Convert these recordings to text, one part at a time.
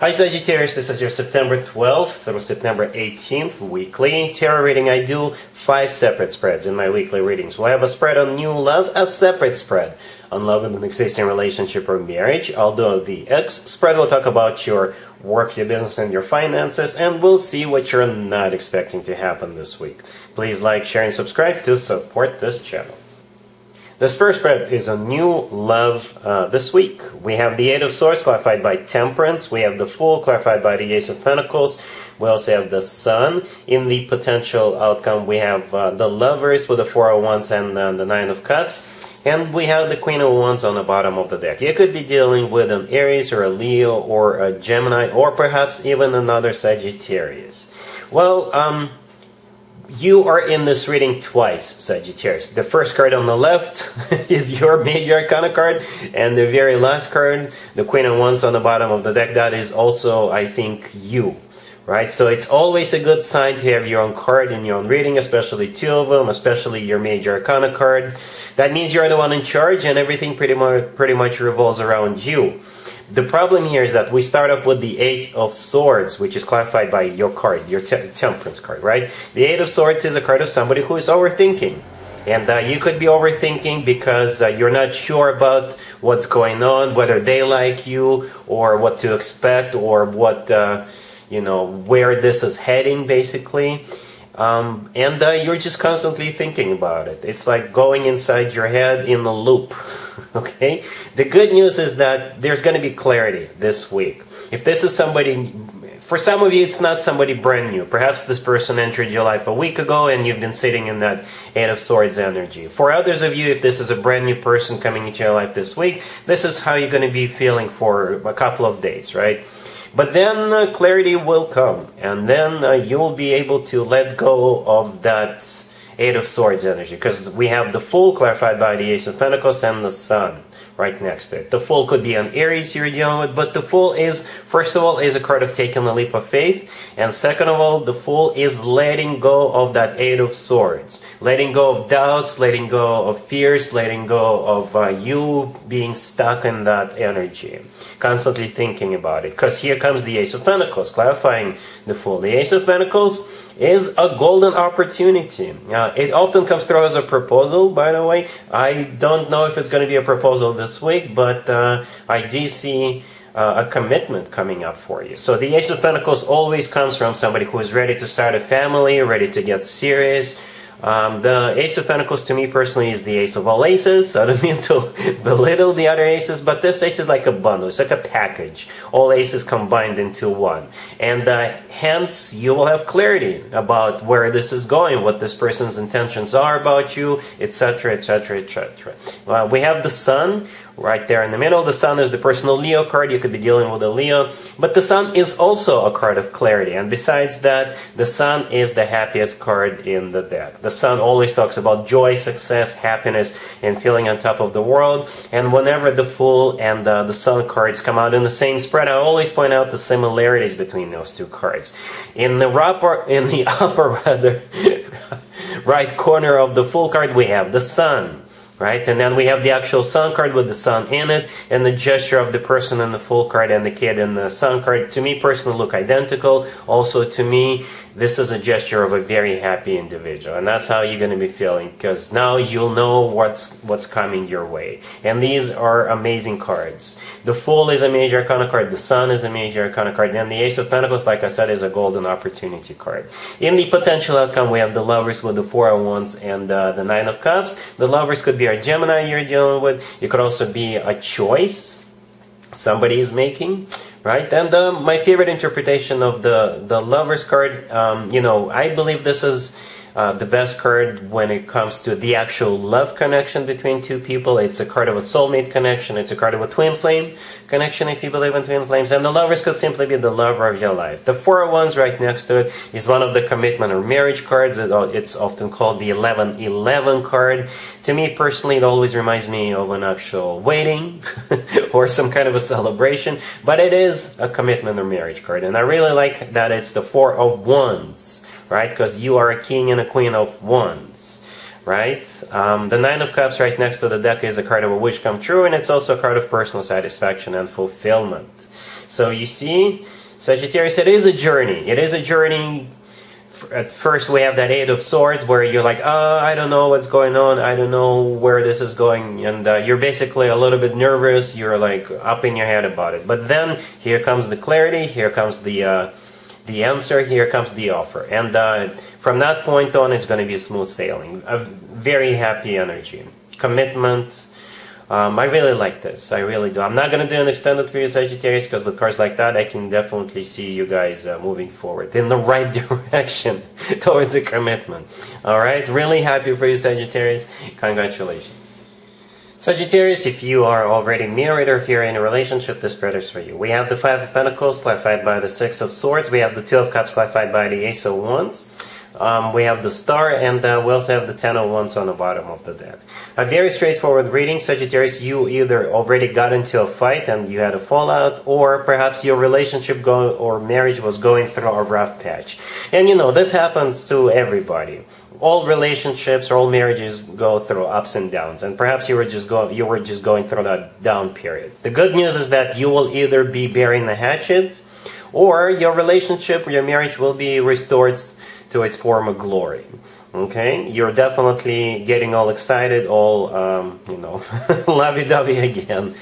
Hi Sagittarius, this is your September 12th through September 18th weekly tarot reading. I do 5 separate spreads in my weekly readings. We'll have a spread on new love, a separate spread on love in an existing relationship or marriage. I'll do the X spread. We'll talk about your work, your business, and your finances, and we'll see what you're not expecting to happen this week. Please like, share, and subscribe to support this channel. This first spread is a new love this week. We have the Eight of Swords clarified by Temperance. We have the Fool clarified by the Ace of Pentacles. We also have the Sun. In the potential outcome, we have the Lovers with the Four of Wands and the Nine of Cups. And we have the Queen of Wands on the bottom of the deck. You could be dealing with an Aries or a Leo or a Gemini or perhaps even another Sagittarius. Well, you are in this reading twice, Sagittarius. The first card on the left is your major arcana card, and the very last card, the Queen of Wands on the bottom of the deck, that is also, I think, you. Right? So it's always a good sign to have your own card in your own reading, especially 2 of them, especially your major arcana card. That means you're the one in charge and everything pretty much revolves around you. The problem here is that we start off with the Eight of Swords, which is clarified by your card, your Temperance card, right? The Eight of Swords is a card of somebody who is overthinking. And you could be overthinking because you're not sure about what's going on, whether they like you, or what to expect, or what, where this is heading, basically. And you're just constantly thinking about it. It's like going inside your head in a loop. Okay? The good news is that there's going to be clarity this week. If this is somebody, for some of you, it's not somebody brand new. Perhaps this person entered your life a week ago and you've been sitting in that Eight of Swords energy. For others of you, if this is a brand new person coming into your life this week, this is how you're going to be feeling for a couple of days, right? But then clarity will come, and then you will be able to let go of that Eight of Swords energy, because we have the Fool clarified by the Ace of Pentacles and the Sun right next to it. The Fool could be an Aries you're dealing with, but the Fool is, first of all, is a card of taking a leap of faith, and second of all, the Fool is letting go of that Eight of Swords, letting go of doubts, letting go of fears, letting go of you being stuck in that energy, constantly thinking about it. Because here comes the Ace of Pentacles, clarifying the Fool. The Ace of Pentacles is a golden opportunity. It often comes through as a proposal, by the way. I don't know if it's going to be a proposal this week, but I do see a commitment coming up for you. So the Ace of Pentacles always comes from somebody who is ready to start a family, ready to get serious. The Ace of Pentacles, to me personally, is the ace of all aces. I don't mean to belittle the other aces, but this ace is like a bundle. It's like a package. All aces combined into one. And hence, you will have clarity about where this is going, what this person's intentions are about you, etc., etc., etc. We have the Sun right there in the middle. The Sun is the personal Leo card. You could be dealing with a Leo. But the Sun is also a card of clarity. And besides that, the Sun is the happiest card in the deck. The Sun always talks about joy, success, happiness, and feeling on top of the world. And whenever the Fool and the Sun cards come out in the same spread, I always point out the similarities between those two cards. In the upper right corner of the Fool card, we have the Sun. Right? And then we have the actual Sun card with the Sun in it, and the gesture of the person in the Fool card and the kid in the Sun card, to me personally, look identical. Also, to me, this is a gesture of a very happy individual, and that's how you're going to be feeling, because now you'll know what's coming your way. And these are amazing cards. The Fool is a major arcana card, the Sun is a major arcana card, and the Ace of Pentacles, like I said, is a golden opportunity card. In the potential outcome, we have the Lovers with the Four of Wands and the Nine of Cups. The Lovers could be a Gemini you're dealing with. It could also be a choice somebody is making. Right? And my favorite interpretation of the Lovers card, I believe this is the best card when it comes to the actual love connection between two people. It's a card of a soulmate connection. It's a card of a twin flame connection, if you believe in twin flames. And the Lovers could simply be the lover of your life. The Four of Wands right next to it is one of the commitment or marriage cards. It's often called the 11-11 card. To me personally, it always reminds me of an actual wedding or some kind of a celebration. But it is a commitment or marriage card. And I really like that it's the Four of Wands. Right? Because you are a king and a queen of wands. right? The Nine of Cups right next to the deck is a card of a wish come true, and it's also a card of personal satisfaction and fulfillment. So you see, Sagittarius, it is a journey. It is a journey. At first we have that Eight of Swords where you're like, I don't know what's going on, I don't know where this is going, and you're basically a little bit nervous, you're like up in your head about it. But then here comes the clarity, here comes the answer, here comes the offer. And from that point on, it's going to be smooth sailing. A very happy energy. Commitment. I really like this. I really do. I'm not going to do an extended for you, Sagittarius, because with cards like that, I can definitely see you guys moving forward in the right direction towards a commitment. Alright? Really happy for you, Sagittarius. Congratulations. Sagittarius, if you are already married or if you're in a relationship, this spread is for you. We have the Five of Pentacles clarified by the Six of Swords. We have the Two of Cups clarified by the Ace of Wands. We have the Star, and we also have the Ten of Wands on the bottom of the deck. A very straightforward reading, Sagittarius. You either already got into a fight and you had a fallout, or perhaps your relationship or marriage was going through a rough patch. And you know, this happens to everybody. All relationships, all marriages go through ups and downs, and perhaps you were just going through that down period. The good news is that you will either be bearing the hatchet, or your relationship, your marriage will be restored to its former glory. Okay, you're definitely getting all excited, all you know, lovey-dovey again.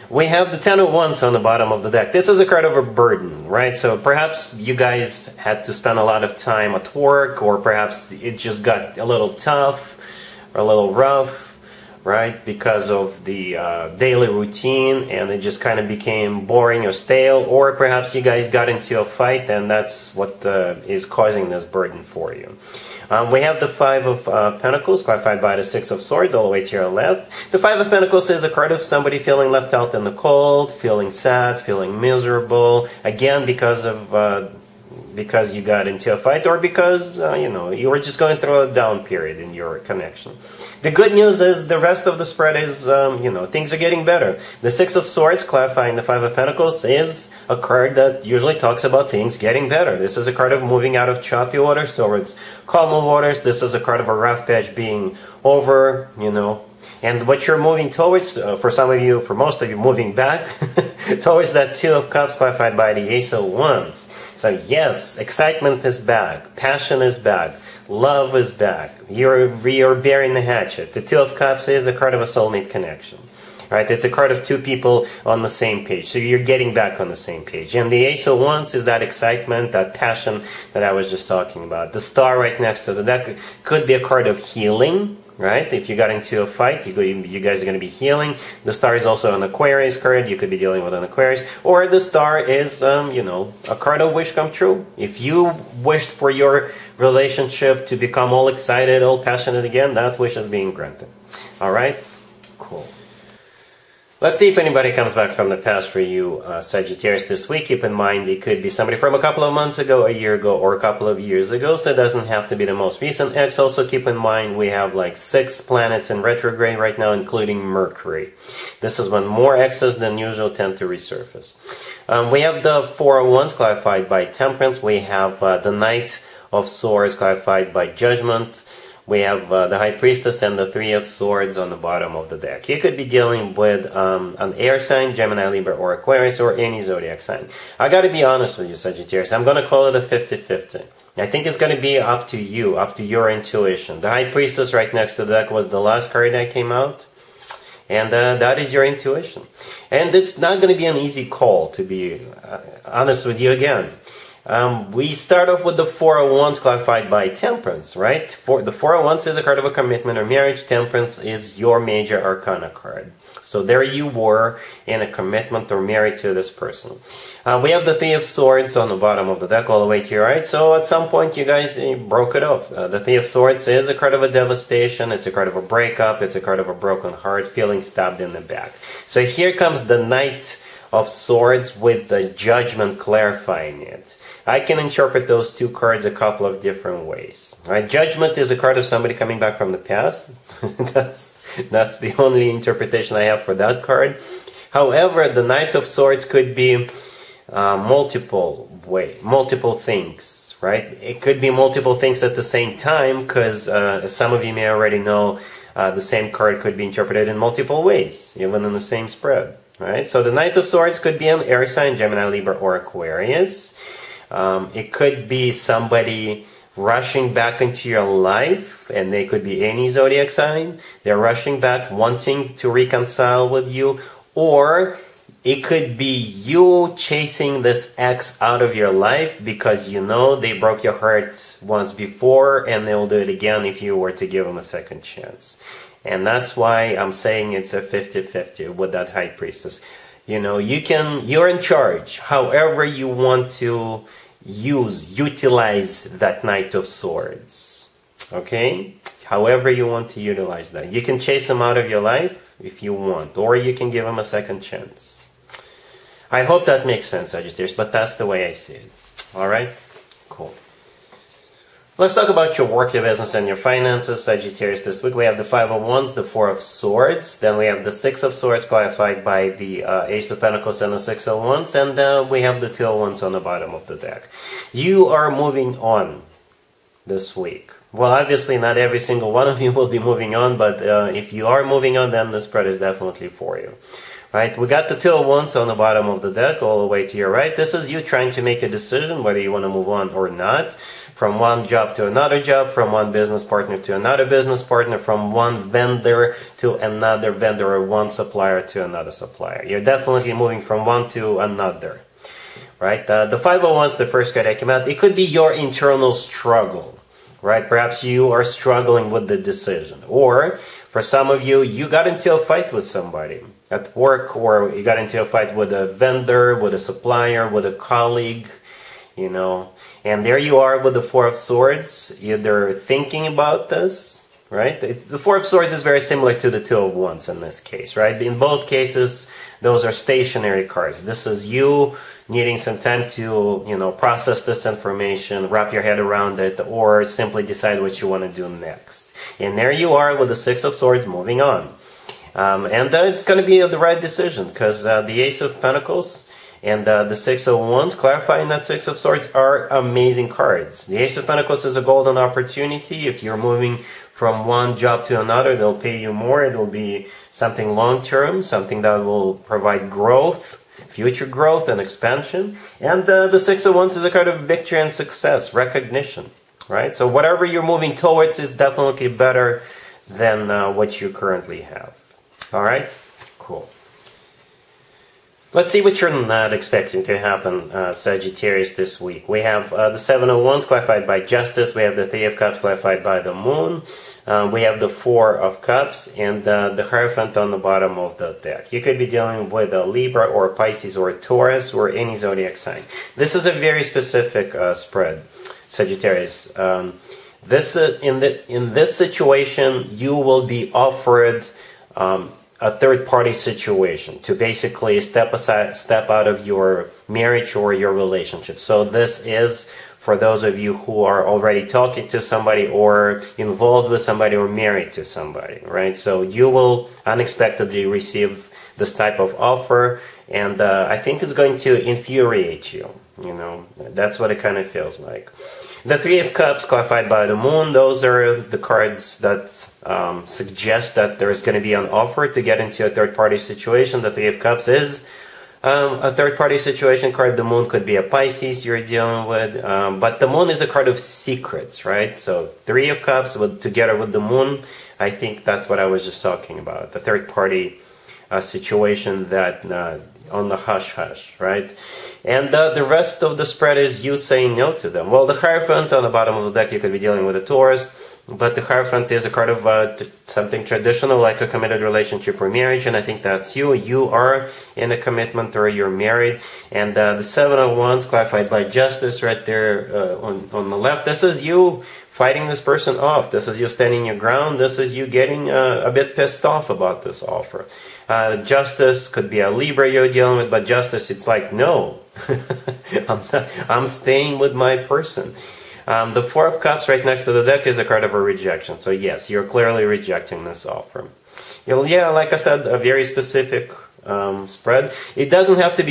We have the Ten of Wands on the bottom of the deck. This is a card of a burden, right? So perhaps you guys had to spend a lot of time at work, or perhaps it just got a little tough or a little rough, right? Because of the daily routine, and it just kind of became boring or stale, or perhaps you guys got into a fight, and that's what is causing this burden for you. We have the Five of Pentacles, clarified by the Six of Swords, all the way to your left. The Five of Pentacles is a card of somebody feeling left out in the cold, feeling sad, feeling miserable, again because you got into a fight, or because you know, you were just going through a down period in your connection. The good news is the rest of the spread is, you know, things are getting better. The Six of Swords, clarifying the Five of Pentacles, is a card that usually talks about things getting better. This is a card of moving out of choppy waters towards calmer waters. This is a card of a rough patch being over, you know. And what you're moving towards, for some of you, for most of you, moving back towards that Two of Cups, clarified by the Ace of Wands. So yes, excitement is back, passion is back, love is back. You're bearing the hatchet. The Two of Cups is a card of a soulmate connection. Right? It's a card of two people on the same page. So you're getting back on the same page. And the Ace of Wands is that excitement, that passion that I was just talking about. The Star right next to the deck could be a card of healing. Right? If you got into a fight, you guys are going to be healing. The Star is also an Aquarius card. You could be dealing with an Aquarius. Or the Star is, you know, a card of wish come true. If you wished for your relationship to become all excited, all passionate again, that wish is being granted. Alright? Cool. Let's see if anybody comes back from the past for you, Sagittarius, this week. Keep in mind, it could be somebody from a couple of months ago, a year ago, or a couple of years ago, so it doesn't have to be the most recent ex. Also, keep in mind, we have like 6 planets in retrograde right now, including Mercury. This is when more exes than usual tend to resurface. We have the Four of Wands clarified by Temperance. We have the Knight of Swords clarified by Judgment. We have the High Priestess and the Three of Swords on the bottom of the deck. You could be dealing with an air sign, Gemini, Libra, or Aquarius, or any zodiac sign. I gotta be honest with you, Sagittarius. I'm gonna call it a 50-50. I think it's gonna be up to you, up to your intuition. The High Priestess right next to the deck was the last card that came out. And that is your intuition. And it's not gonna be an easy call, to be honest with you again. We start off with the Four of Wands clarified by Temperance, right? The Four of Wands is a card of a commitment or marriage. Temperance is your major arcana card. So there you were in a commitment or married to this person. We have the Three of Swords on the bottom of the deck all the way to your right. So at some point you guys broke it off. The Three of Swords is a card of a devastation. It's a card of a breakup. It's a card of a broken heart, feeling stabbed in the back. So here comes the Knight of Swords with the Judgment clarifying it. I can interpret those two cards a couple of different ways. Right? Judgment is a card of somebody coming back from the past. That's the only interpretation I have for that card. However, the Knight of Swords could be multiple things, right? It could be multiple things at the same time, because as some of you may already know, the same card could be interpreted in multiple ways, even in the same spread. right? So the Knight of Swords could be an air sign, Gemini, Libra, or Aquarius. It could be somebody rushing back into your life, and they could be any zodiac sign. They're rushing back, wanting to reconcile with you, or it could be you chasing this ex out of your life because you know they broke your heart once before and they'll do it again if you were to give them a second chance. And that's why I'm saying it's a 50-50 with that High Priestess. You know, you're in charge. However you want to utilize that Knight of Swords. Okay? However you want to utilize that. You can chase them out of your life if you want, or you can give them a second chance. I hope that makes sense, Sagittarius, but that's the way I see it. Alright? Cool. Let's talk about your work, your business, and your finances, Sagittarius. This week we have the Five of Wands, the Four of Swords, then we have the Six of Swords clarified by the Ace of Pentacles and the Six of Wands, and we have the Two of Wands on the bottom of the deck. You are moving on this week. Well, obviously not every single one of you will be moving on, but if you are moving on, then the spread is definitely for you. Right, we got the Two of Wands on the bottom of the deck, all the way to your right. This is you trying to make a decision whether you want to move on or not. From one job to another job, from one business partner to another business partner, from one vendor to another vendor, or one supplier to another supplier. You're definitely moving from one to another. Right, the Five of Wands, the first card that came out, it could be your internal struggle. Right, perhaps you are struggling with the decision. Or, for some of you, you got into a fight with somebody at work, or you got into a fight with a vendor, with a supplier, with a colleague, you know, and there you are with the Four of Swords, either thinking about this, right? The Four of Swords is very similar to the Two of Wands in this case, right? In both cases, those are stationary cards. This is you needing some time to, you know, process this information, wrap your head around it, or simply decide what you want to do next. And there you are with the Six of Swords moving on. And it's going to be the right decision, because the Ace of Pentacles and the Six of Wands, clarifying that Six of Swords, are amazing cards. The Ace of Pentacles is a golden opportunity. If you're moving from one job to another, they'll pay you more. It'll be something long-term, something that will provide growth, future growth and expansion. And the Six of Wands is a card of victory and success, recognition, right? So whatever you're moving towards is definitely better than what you currently have. Alright? Cool. Let's see what you're not expecting to happen, Sagittarius, this week. We have the Seven of Wands clarified by Justice. We have the Three of Cups clarified by the Moon. We have the Four of Cups and the Hierophant on the bottom of the deck. You could be dealing with a Libra or a Pisces or a Taurus or any zodiac sign. This is a very specific spread, Sagittarius. In this situation, you will be offered a third-party situation to basically step out of your marriage or your relationship. So this is for those of you who are already talking to somebody or involved with somebody or married to somebody, right? So you will unexpectedly receive this type of offer, and I think it's going to infuriate you. You know, that's what it kind of feels like. The Three of Cups, clarified by the Moon, those are the cards that suggest that there's going to be an offer to get into a third-party situation. The Three of Cups is a third-party situation card. The Moon could be a Pisces you're dealing with, but the Moon is a card of secrets, right? So Three of Cups together with the Moon, I think that's what I was just talking about. The third-party situation that on the hush-hush, right? And the rest of the spread is you saying no to them. Well, the Hierophant on the bottom of the deck, you could be dealing with a Taurus, but the Hierophant is a card of something traditional, like a committed relationship or marriage, and I think that's you. You are in a commitment or you're married. And the Seven of Wands, clarified by Justice right there on the left, this is you fighting this person off. This is you standing your ground. This is you getting a bit pissed off about this offer. Justice could be a Libra you're dealing with, but Justice, it's like, no, I'm staying with my person. The Four of Cups right next to the deck is a card of a rejection. So yes, you're clearly rejecting this offer. Yeah, like I said, a very specific spread. It doesn't have to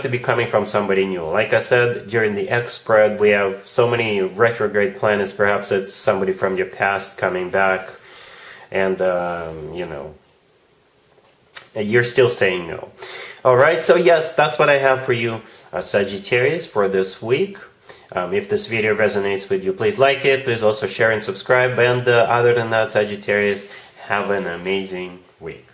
be coming from somebody new. Like I said, during the X spread, we have so many retrograde planets. Perhaps it's somebody from your past coming back, and you know, you're still saying no. Alright, so yes, that's what I have for you, Sagittarius, for this week. If this video resonates with you, please like it. Please also share and subscribe. And other than that, Sagittarius, have an amazing week.